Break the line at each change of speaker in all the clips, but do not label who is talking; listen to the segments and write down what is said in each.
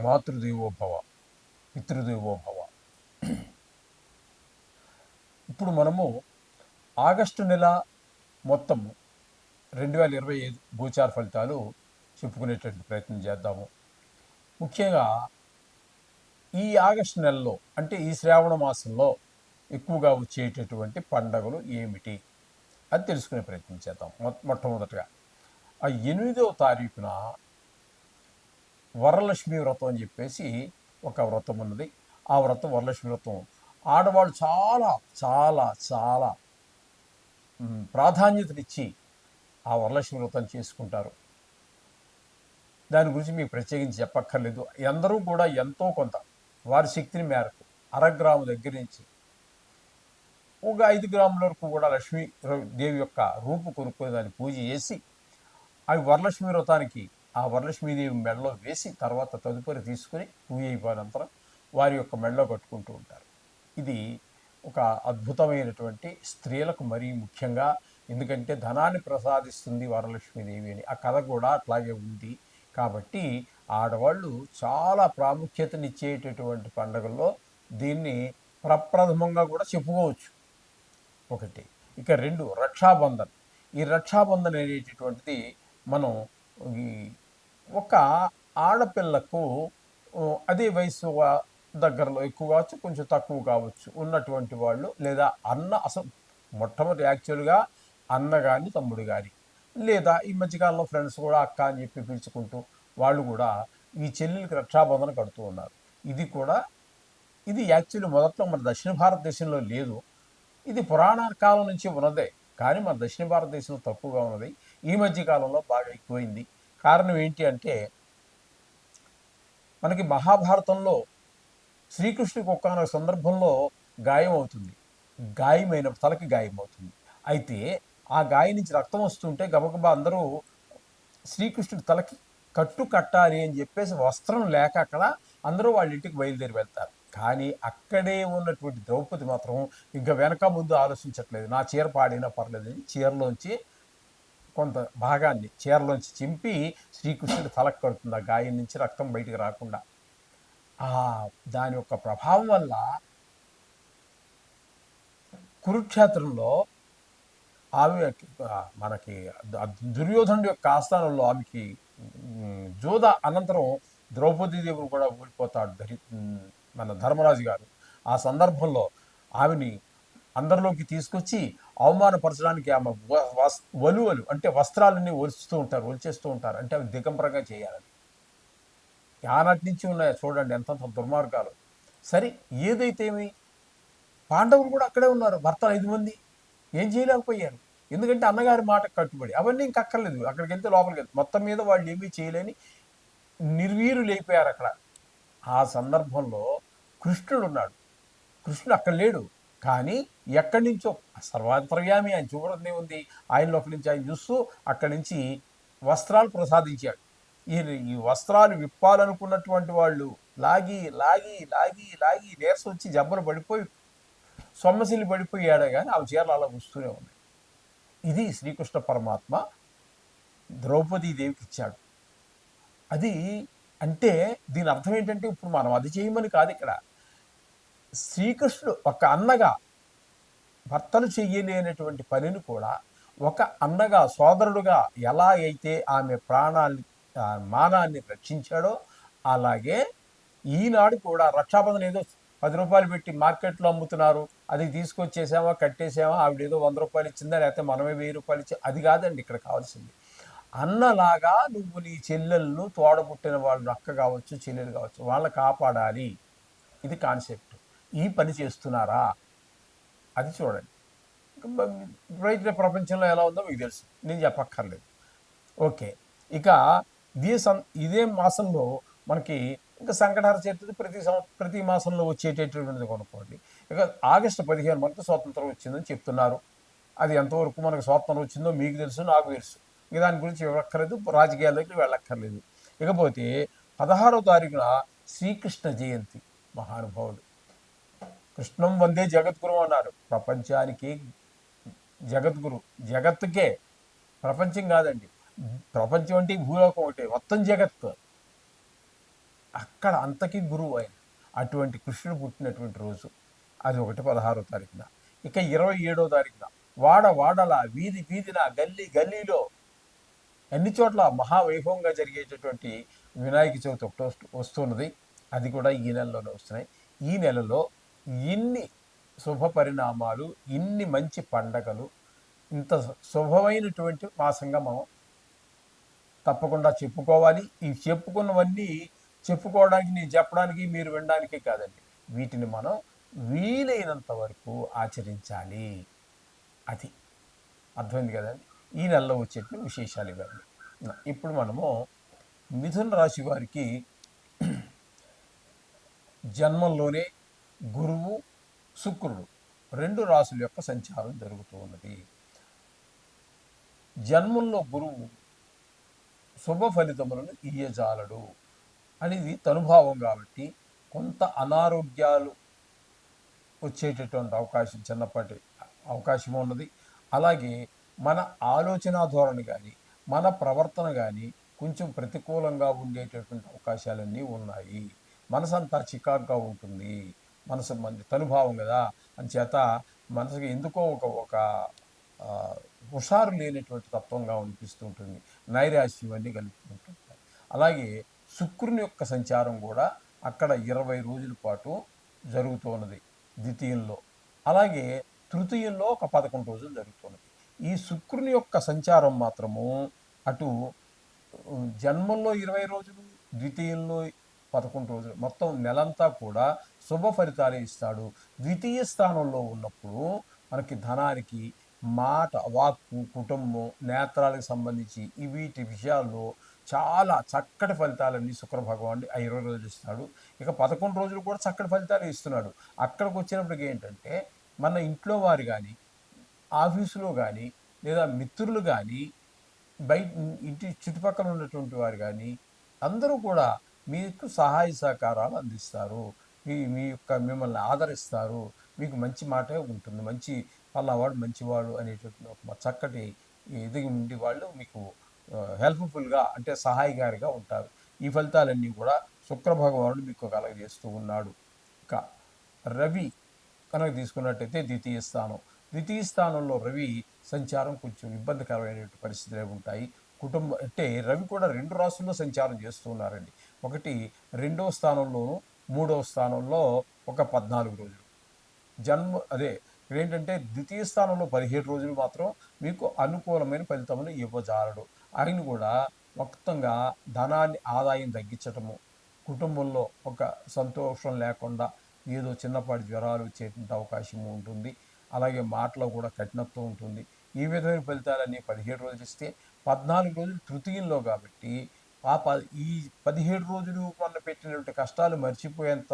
మాతృదేవోభవ, పితృదేవోభవ. ఇప్పుడు మనము ఆగస్టు నెల మొత్తం 2025 గోచార ఫలితాలు చెప్పుకునేటువంటి ప్రయత్నం చేద్దాము. ముఖ్యంగా ఈ ఆగస్టు నెలలో అంటే ఈ శ్రావణ మాసంలో ఎక్కువగా వచ్చేటటువంటి పండగలు ఏమిటి అది తెలుసుకునే ప్రయత్నం చేద్దాం. మొట్టమొదటగా ఆ 8వ తారీఖున వరలక్ష్మి వ్రతం అని చెప్పేసి ఒక వ్రతం ఉన్నది. ఆ వ్రతం వరలక్ష్మి వ్రతం ఆడవాళ్ళు చాలా చాలా చాలా ప్రాధాన్యతనిచ్చి ఆ వరలక్ష్మి వ్రతం చేసుకుంటారు. దాని గురించి మీకు ప్రత్యేకించి చెప్పక్కర్లేదు. అందరూ కూడా ఎంతో కొంత వారి శక్తిని మేరకు అరగ్రాము దగ్గర నుంచి ఒక 5 గ్రాముల వరకు కూడా లక్ష్మీ దేవి యొక్క రూపు కొనుక్కొని దాన్ని పూజ చేసి అవి వరలక్ష్మి వ్రతానికి ఆ వరలక్ష్మీదేవి మెడలో వేసి తర్వాత తదుపరి తీసుకుని పూజ అయిపోయినంతరం వారి యొక్క మెడలో కట్టుకుంటూ ఉంటారు. ఇది ఒక అద్భుతమైనటువంటి స్త్రీలకు మరీ ముఖ్యంగా, ఎందుకంటే ధనాన్ని ప్రసాదిస్తుంది వరలక్ష్మీదేవి అని ఆ కథ కూడా అట్లాగే ఉంది. కాబట్టి ఆడవాళ్ళు చాలా ప్రాముఖ్యతనిచ్చేటటువంటి పండుగల్లో దీన్ని ప్రప్రథమంగా కూడా చెప్పుకోవచ్చు. ఒకటి. ఇక 2 రక్షాబంధన్. ఈ రక్షాబంధన్ అనేటటువంటిది మనం ఈ ఒక ఆడపిల్లకు అదే వయసు దగ్గరలో ఎక్కువ కావచ్చు, కొంచెం తక్కువ కావచ్చు ఉన్నటువంటి వాళ్ళు, లేదా అన్న అసలు మొట్టమొదటి యాక్చువల్గా అన్న కానీ తమ్ముడు కానీ, లేదా ఈ మధ్యకాలంలో ఫ్రెండ్స్ కూడా అక్క అని చెప్పి పిలుచుకుంటూ వాళ్ళు కూడా ఈ చెల్లెలకి రక్షాబంధన కడుతూ ఉన్నారు. ఇది యాక్చువల్లీ మొదట్లో మన దక్షిణ భారతదేశంలో లేదు. ఇది పురాణ కాలం నుంచి ఉన్నదే, కానీ మన దక్షిణ భారతదేశంలో తక్కువగా ఉన్నది. ఈ మధ్య కాలంలో బాగా ఎక్కువైంది. కారణం ఏంటి అంటే మనకి మహాభారతంలో శ్రీకృష్ణుడికి ఒక్కొక్క సందర్భంలో గాయం అవుతుంది. గాయమైన తలకి గాయం అవుతుంది. అయితే ఆ గాయం నుంచి రక్తం వస్తుంటే గబగబా అందరూ శ్రీకృష్ణుడి తలకి కట్టు కట్టాలి అని చెప్పేసి వస్త్రం లేక అక్కడ అందరూ వాళ్ళ ఇంటికి బయలుదేరి వెళ్తారు. కానీ అక్కడే ఉన్నటువంటి ద్రౌపది మాత్రం ఇంకా వెనక ముందు ఆలోచించట్లేదు. నా చీర పాడినా పర్లేదని చీరలోంచి కొంత భాగాన్ని చీరలోంచి చింపి శ్రీకృష్ణుడి తలకు కడుతుంది, ఆ గాయం నుంచి రక్తం బయటికి రాకుండా. దాని యొక్క ప్రభావం వల్ల కురుక్షేత్రంలో ఆమె మనకి దుర్యోధనుడి యొక్క ఆస్థానంలో ఆమెకి జోధ అనంతరం ద్రౌపదీదేవిని కూడా ఓడిపోతాడు మన ధర్మరాజు గారు. ఆ సందర్భంలో ఆమెని అందరిలోకి తీసుకొచ్చి అవమానపరచడానికి ఆమె వలువలు అంటే వస్త్రాలన్నీ ఒలిచేస్తూ ఉంటారు. అంటే అవి దిగంబరంగా చేయాలని. ఆనాటి నుంచి ఉన్నాయి చూడండి ఎంతంత దుర్మార్గాలు. సరే, ఏదైతేమి పాండవులు కూడా అక్కడే ఉన్నారు. భర్తలు 5 మంది ఏం చేయలేకపోయారు. ఎందుకంటే అన్నగారి మాట కట్టుబడి. అవన్నీ ఇంక అక్కర్లేదు, అక్కడికి వెళ్తే లోపలికి వెళ్తే మొత్తం మీద వాళ్ళు ఏమీ చేయలేని నిర్వీరులైపోయారు అక్కడ. ఆ సందర్భంలో కృష్ణుడు ఉన్నాడు. కృష్ణుడు అక్కడ లేడు, కానీ ఎక్కడి నుంచో సర్వాంతర్యామి ఆయన చూడదే ఉంది. ఆయనలోకి నుంచి ఆయన చూస్తూ అక్కడి నుంచి వస్త్రాలు ప్రసాదించాడు. ఈ వస్త్రాలు విప్పాలనుకున్నటువంటి వాళ్ళు లాగి లాగి లాగి లాగి నీరసం వచ్చి జబ్బలు పడిపోయి సొమ్మసిల్లి పడిపోయాడే కానీ ఆ చీరలు అలా వస్తూనే ఉన్నాయి. ఇది శ్రీకృష్ణ పరమాత్మ ద్రౌపదీదేవికి ఇచ్చాడు. అది అంటే దీని అర్థం ఏంటంటే ఇప్పుడు మనం అది చేయమని కాదు. ఇక్కడ శ్రీకృష్ణుడు ఒక అన్నగా భర్తలు చెయ్యలేనటువంటి పనిని కూడా ఒక అన్నగా సోదరుడుగా ఎలా అయితే ఆమె మానాన్ని రక్షించాడో అలాగే ఈనాడు కూడా రక్షాబంధన ఏదో 10 రూపాయలు పెట్టి మార్కెట్లో అమ్ముతున్నారు, అది తీసుకొచ్చేసామా కట్టేసామా, ఆవిడ ఏదో 100 రూపాయలు ఇచ్చిందా లేకపోతే మనమే 1000 రూపాయలు ఇచ్చి, అది కాదండి ఇక్కడ కావాల్సింది. అన్నలాగా నువ్వు నీ చెల్లెళ్ళు తోడబుట్టిన వాళ్ళు అక్క కావచ్చు చెల్లెలు కావచ్చు వాళ్ళని కాపాడాలి. ఇది కాన్సెప్ట్. ఈ పని చేస్తున్నారా అది చూడండి. బయట ప్రపంచంలో ఎలా ఉందో మీకు తెలుసు, నేను చెప్పక్కర్లేదు. ఓకే. ఇక ఇదే మాసంలో మనకి ఇంకా సంకటహర చతుర్థి ప్రతి మాసంలో వచ్చేటటువంటిది కొనుక్కోండి. ఇక ఆగస్టు 15 మనకు స్వాతంత్రం వచ్చిందని చెప్తున్నారు. అది ఎంతవరకు మనకు స్వాతంత్రం వచ్చిందో మీకు తెలుసు, నాకు తెలుసు. ఇక దాని గురించి ఇవ్వక్కర్లేదు, రాజకీయాల్లోకి వెళ్ళక్కర్లేదు. ఇకపోతే 16వ తారీఖున శ్రీకృష్ణ జయంతి. మహానుభావుడు కృష్ణం వందే జగద్గురు అన్నారు. ప్రపంచానికి జగద్గురు, జగత్తుకే, ప్రపంచం కాదండి, ప్రపంచం అంటే భూలోకం ఒకటి, మొత్తం జగత్తు. అక్కడ అంతకీ గురువు ఆయన. అటువంటి కృష్ణుడు పుట్టినటువంటి రోజు. అది ఒకటి 16వ తారీఖున. ఇక 27వ తారీఖున వాడల, వీధి వీధిన, గల్లీ గల్లీలో అన్ని చోట్ల మహావైభవంగా జరిగేటటువంటి వినాయక చవితి ఒకటి వస్తున్నది. అది కూడా ఈ నెలలోనే వస్తున్నాయి. ఈ నెలలో ఇన్ని శుభ పరిణామాలు, ఇన్ని మంచి పండగలు, ఇంత శుభమైనటువంటి మాసంగా మనం తప్పకుండా చెప్పుకోవాలి. ఈ చెప్పుకున్నవన్నీ చెప్పుకోవడానికి, నేను చెప్పడానికి, మీరు వినడానికి కాదండి. వీటిని మనం వీలైనంత వరకు ఆచరించాలి. అది అర్థమైంది కదండి. ఈ నెలలో వచ్చేటువంటి విశేషాలు ఇవన్నీ. ఇప్పుడు మనము మిథున రాశి వారికి జన్మంలోనే గురువు, శుక్రుడు 2 రాశుల యొక్క సంచారం జరుగుతూ ఉన్నది. జన్మంలో గురువు శుభ ఫలితములను ఇయ్యజాలడు అనేది తనుభావం కాబట్టి కొంత అనారోగ్యాలు వచ్చేటటువంటి అవకాశం చిన్నప్పటి అవకాశం ఉన్నది. అలాగే మన ఆలోచన ధోరణి కానీ, మన ప్రవర్తన కానీ కొంచెం ప్రతికూలంగా ఉండేటటువంటి అవకాశాలన్నీ ఉన్నాయి. మనసంతా చికాకుగా ఉంటుంది. మనసు మంది తనుభావం కదా, అంచేత మనసుకి ఎందుకో ఒక ఒక హుషారు లేనటువంటి తత్వంగా అనిపిస్తూ ఉంటుంది. నైరాశ్యం అన్నీ కలుగుతూ ఉంటుంటాయి. అలాగే శుక్రుని యొక్క సంచారం కూడా అక్కడ 20 రోజుల పాటు జరుగుతూ ఉన్నది ద్వితీయంలో. అలాగే తృతీయంలో ఒక 11 రోజులు జరుగుతున్నది. ఈ శుక్రుని యొక్క సంచారం మాత్రము అటు జన్మంలో 20 రోజులు, ద్వితీయంలో 11 రోజులు, మొత్తం నెలంతా కూడా శుభ ఫలితాలే ఇస్తాడు. ద్వితీయ స్థానంలో ఉన్నప్పుడు మనకి ధనానికి, మాట, వాక్కు, కుటుంబం, నేత్రాలకు సంబంధించి వీటి విషయాల్లో చాలా చక్కటి ఫలితాలన్నీ శుక్ర భగవానుడు 20 రోజులు ఇస్తాడు. ఇక 11 రోజులు కూడా చక్కటి ఫలితాలు ఇస్తున్నాడు. అక్కడికి వచ్చినప్పటికి ఏంటంటే మన ఇంట్లో వారు కానీ, ఆఫీసులో కానీ, లేదా మిత్రులు కానీ, బయట ఇంటి చుట్టుపక్కల ఉన్నటువంటి వారు కానీ అందరూ కూడా మీకు సహాయ సహకారాలు అందిస్తారు. మీ యొక్క మిమ్మల్ని ఆదరిస్తారు. మీకు మంచి మాటే ఉంటుంది. మంచి పలానావాడు మంచివాడు అనేటటువంటి ఒక చక్కటి ఎదిగి ఉండి వాళ్ళు మీకు హెల్ప్ఫుల్గా అంటే సహాయకారిగా ఉంటారు. ఈ ఫలితాలన్నీ కూడా శుక్ర భగవానుడు మీకు కలగజేస్తూ ఉన్నాడు. ఇక రవి కనుక తీసుకున్నట్టయితే ద్వితీయ స్థానంలో రవి సంచారం కొంచెం ఇబ్బందికరమైన పరిస్థితులు ఉంటాయి. కుటుంబం అంటే రవి కూడా 2 రాశుల్లో సంచారం చేస్తూ ఉన్నారండి. ఒకటి 2వ స్థానంలోను, 3వ స్థానంలో ఒక 14 రోజులు. అదే ఏంటంటే ద్వితీయ స్థానంలో 17 రోజులు మాత్రం మీకు అనుకూలమైన ఫలితములు ఇవ్వజాలడు. ఆయన కూడా మొత్తంగా ధనాన్ని ఆదాయం తగ్గించటము, కుటుంబంలో ఒక సంతోషం లేకుండా ఏదో చిన్నపాటి జ్వరాలు వచ్చేటువంటి అవకాశం ఉంటుంది. అలాగే మాటలో కూడా కఠినత్వం ఉంటుంది. ఈ విధమైన ఫలితాలన్నీ 17 రోజులు ఇస్తే 14 రోజులు తృతీయంలో కాబట్టి ఈ 17 రోజులు మొన్న పెట్టినటువంటి కష్టాలు మర్చిపోయేంత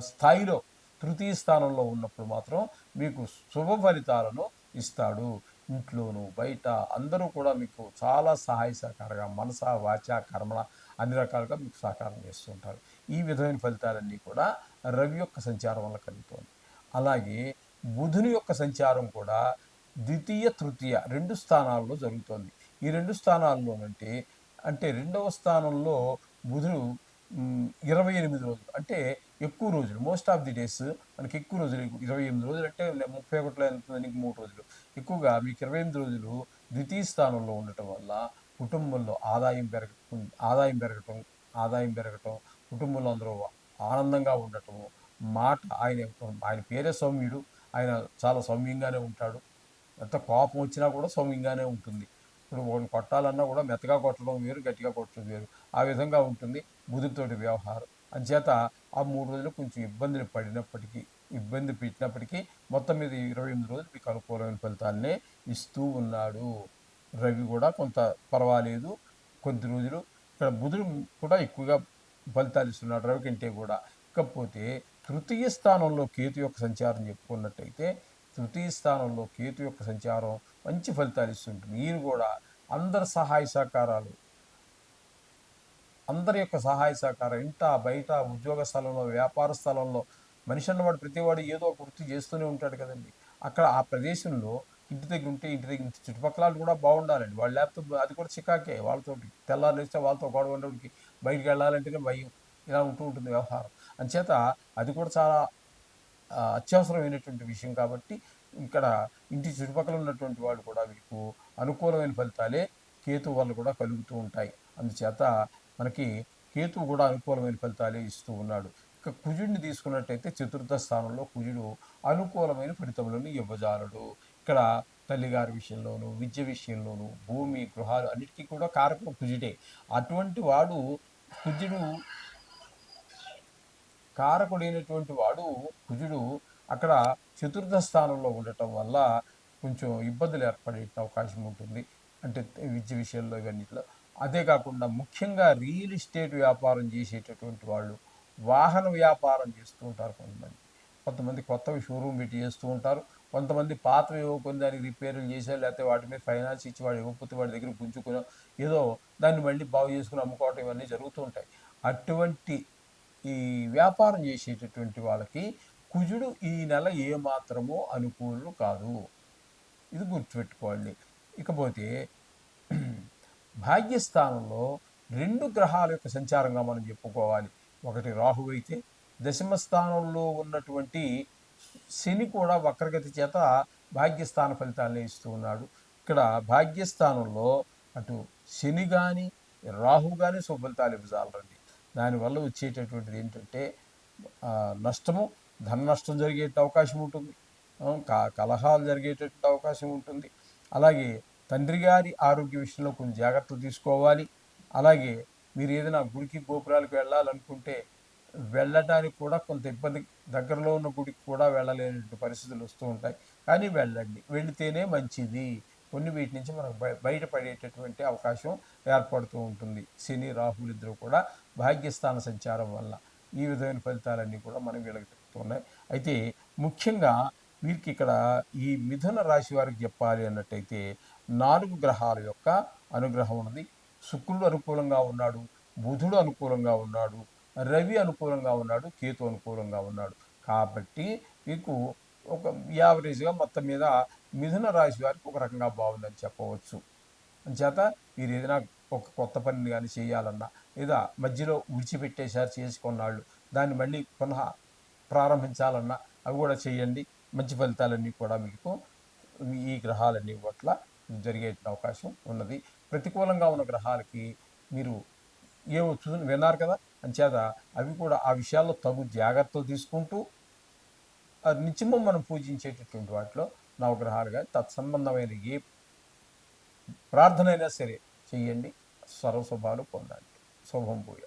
స్థాయిలో తృతీయ స్థానంలో ఉన్నప్పుడు మాత్రం మీకు శుభ ఫలితాలను ఇస్తాడు. ఇంట్లోనూ బయట అందరూ కూడా మీకు చాలా సహాయ సహకారంగా మనస, వాచ, కర్మణ అన్ని రకాలుగా మీకు సహకారం చేస్తూ ఉంటారు. ఈ విధమైన ఫలితాలన్నీ కూడా రవి యొక్క సంచారం వల్ల కలుగుతుంది. అలాగే బుధుని యొక్క సంచారం కూడా ద్వితీయ, తృతీయ 2 స్థానాల్లో జరుగుతుంది. ఈ 2 స్థానాల్లోనంటే అంటే 2వ స్థానంలో బుధుడు 28 రోజులు అంటే ఎక్కువ రోజులు, మోస్ట్ ఆఫ్ ది డేస్ మనకి ఎక్కువ రోజులు, 28 రోజులు అంటే 31 ఎంత 3 రోజులు ఎక్కువగా మీకు 28 రోజులు ద్వితీయ స్థానంలో ఉండటం వల్ల కుటుంబంలో ఆదాయం పెరగటం, కుటుంబంలో అందరూ ఆనందంగా ఉండటము, మాట ఆయన పేరే సౌమ్యుడు. ఆయన చాలా సౌమ్యంగానే ఉంటాడు. ఎంత కోపం వచ్చినా కూడా సౌమ్యంగానే ఉంటుంది. ఇప్పుడు ఒకరిని కొట్టాలన్నా కూడా మెత్తగా కొట్టడం వేరు, గట్టిగా కొట్టడం వేరు. ఆ విధంగా ఉంటుంది బుధుడితోటి వ్యవహారం. అంచేత ఆ 3 రోజులు కొంచెం ఇబ్బంది పెట్టినప్పటికీ మొత్తం మీద 28 రోజులు మీకు అనుకూలమైన ఫలితాలనే ఇస్తూ ఉన్నాడు. రవి కూడా కొంత పర్వాలేదు. కొద్ది రోజులు ఇక్కడ బుధుడు కూడా ఎక్కువగా ఫలితాలు ఇస్తున్నాడు రవి కంటే కూడా. ఇకపోతే తృతీయ స్థానంలో కేతు యొక్క సంచారం చెప్పుకున్నట్టయితే తృతీయ స్థానంలో కేతు యొక్క సంచారం మంచి ఫలితాలు ఇస్తుంటుంది. ఈయన కూడా అందరి యొక్క సహాయ సహకారం ఇంట, బయట, ఉద్యోగ స్థలంలో, వ్యాపార స్థలంలో మనిషి అన్నవాడు ప్రతివాడు ఏదో ఒక వృత్తి చేస్తూనే ఉంటాడు కదండి. అక్కడ ఆ ప్రదేశంలో ఇంటి దగ్గర చుట్టుపక్కల కూడా బాగుండాలండి. వాళ్ళు లేకపోతే అది కూడా చికాకే వాళ్ళతోటి. తెల్లారు లేస్తే వాళ్ళతో గొడవ ఉండడానికి బయటికి వెళ్ళాలంటేనే భయం, ఇలా ఉంటూ ఉంటుంది వ్యవహారం. అంచేత అది కూడా చాలా అత్యవసరమైనటువంటి విషయం కాబట్టి ఇక్కడ ఇంటి చుట్టుపక్కల ఉన్నటువంటి వాళ్ళు కూడా మీకు అనుకూలమైన ఫలితాలే కేతు వల్ల కూడా కలుగుతూ ఉంటాయి. అందుచేత మనకి కేతువు కూడా అనుకూలమైన ఫలితాలే ఇస్తూ ఉన్నాడు. ఇక కుజుడిని తీసుకున్నట్టయితే చతుర్థ స్థానంలో కుజుడు అనుకూలమైన ఫలితములను ఇవ్వజాలడు. ఇక్కడ తల్లిగారి విషయంలోను, విద్య విషయంలోను, భూమి గృహాలు అన్నిటికీ కూడా కారకుడు కుజుడే. అటువంటి వాడు కుజుడు కారకుడైనటువంటి వాడు కుజుడు అక్కడ చతుర్థ స్థానంలో ఉండటం వల్ల కొంచెం ఇబ్బందులు ఏర్పడే అవకాశం ఉంటుంది. అంటే విద్య విషయంలో ఇవన్నిట్లో. అదే కాకుండా ముఖ్యంగా రియల్ ఎస్టేట్ వ్యాపారం చేసేటటువంటి వాళ్ళు, వాహన వ్యాపారం చేస్తూ ఉంటారు కొంతమంది. కొంతమంది కొత్తవి షోరూమ్ పెట్టి చేస్తూ ఉంటారు. కొంతమంది పాతవి కొన్ని దానికి రిపేర్లు చేశారు, లేకపోతే వాటి మీద ఫైనాన్స్ ఇచ్చి వాడు ఇవ్వకపోతే వాడి దగ్గర గుంజుకుని ఏదో దాన్ని మళ్ళీ బాగు చేసుకుని అమ్ముకోవటం ఇవన్నీ జరుగుతూ ఉంటాయి. అటువంటి ఈ వ్యాపారం చేసేటటువంటి వాళ్ళకి కుజుడు ఈ నెల ఏమాత్రమో అనుకూలు కాదు. ఇది గుర్తుపెట్టుకోండి. ఇకపోతే భాగ్యస్థానంలో 2 గ్రహాల యొక్క సంచారంగా మనం చెప్పుకోవాలి. ఒకటి రాహువు అయితే, దశమ స్థానంలో ఉన్నటువంటి శని కూడా వక్రగతి చేత భాగ్యస్థాన ఫలితాలను ఇస్తూ ఉన్నాడు. ఇక్కడ భాగ్యస్థానంలో అటు శని కానీ రాహు కానీ శుభఫలితాలు ఇవ్వజాలరండి. దానివల్ల వచ్చేటటువంటిది ఏంటంటే నష్టము, ధన నష్టం జరిగే అవకాశం ఉంటుంది, కలహాలు జరిగేటటువంటి అవకాశం ఉంటుంది. అలాగే తండ్రి గారి ఆరోగ్య విషయంలో కొన్ని జాగ్రత్తలు తీసుకోవాలి. అలాగే మీరు ఏదైనా గుడికి గోపురాలకు వెళ్ళాలనుకుంటే వెళ్ళటానికి కూడా కొంత ఇబ్బంది, దగ్గరలో ఉన్న గుడికి కూడా వెళ్ళలేనటువంటి పరిస్థితులు వస్తూ ఉంటాయి. కానీ వెళ్ళండి, వెళితేనే మంచిది. కొన్ని వీటి నుంచి మనకు బయటపడేటటువంటి అవకాశం ఏర్పడుతూ ఉంటుంది. శని రాహులు ఇద్దరు కూడా భాగ్యస్థాన సంచారం వల్ల ఈ విధమైన ఫలితాలన్నీ కూడా మనం వీళ్ళకి చెప్తున్నాయి. అయితే ముఖ్యంగా వీరికి ఇక్కడ ఈ మిథున రాశి వారికి చెప్పాలి అన్నట్టయితే 4 గ్రహాల యొక్క అనుగ్రహం ఉన్నది. శుక్రుడు అనుకూలంగా ఉన్నాడు, బుధుడు అనుకూలంగా ఉన్నాడు, రవి అనుకూలంగా ఉన్నాడు, కేతు అనుకూలంగా ఉన్నాడు. కాబట్టి మీకు ఒక యావరేజ్గా మొత్తం మీద మిథున రాశి వారికి ఒక రకంగా బాగుందని చెప్పవచ్చు. అంచేత మీరు ఏదైనా ఒక కొత్త పనిని కానీ చేయాలన్నా, లేదా మధ్యలో విడిచిపెట్టేశారు చేసుకున్నాళ్ళు, దాన్ని మళ్ళీ పునః ప్రారంభించాలన్నా అవి కూడా చేయండి. మంచి ఫలితాలన్నీ కూడా మీకు ఈ గ్రహాలన్నీ పట్ల జరిగే అవకాశం ఉన్నది. ప్రతికూలంగా ఉన్న గ్రహాలకి మీరు ఏవో విన్నారు కదా, అంచేత అవి కూడా ఆ విషయాల్లో తగు జాగ్రత్తలు తీసుకుంటూ నిత్యము మనం పూజించేటటువంటి వాటిలో నవగ్రహాలు కానీ తత్సంబంధమైన ఏ ప్రార్థన అయినా సరే చెయ్యండి. సర్వశుభాలు పొందండి. శుభం భూయా.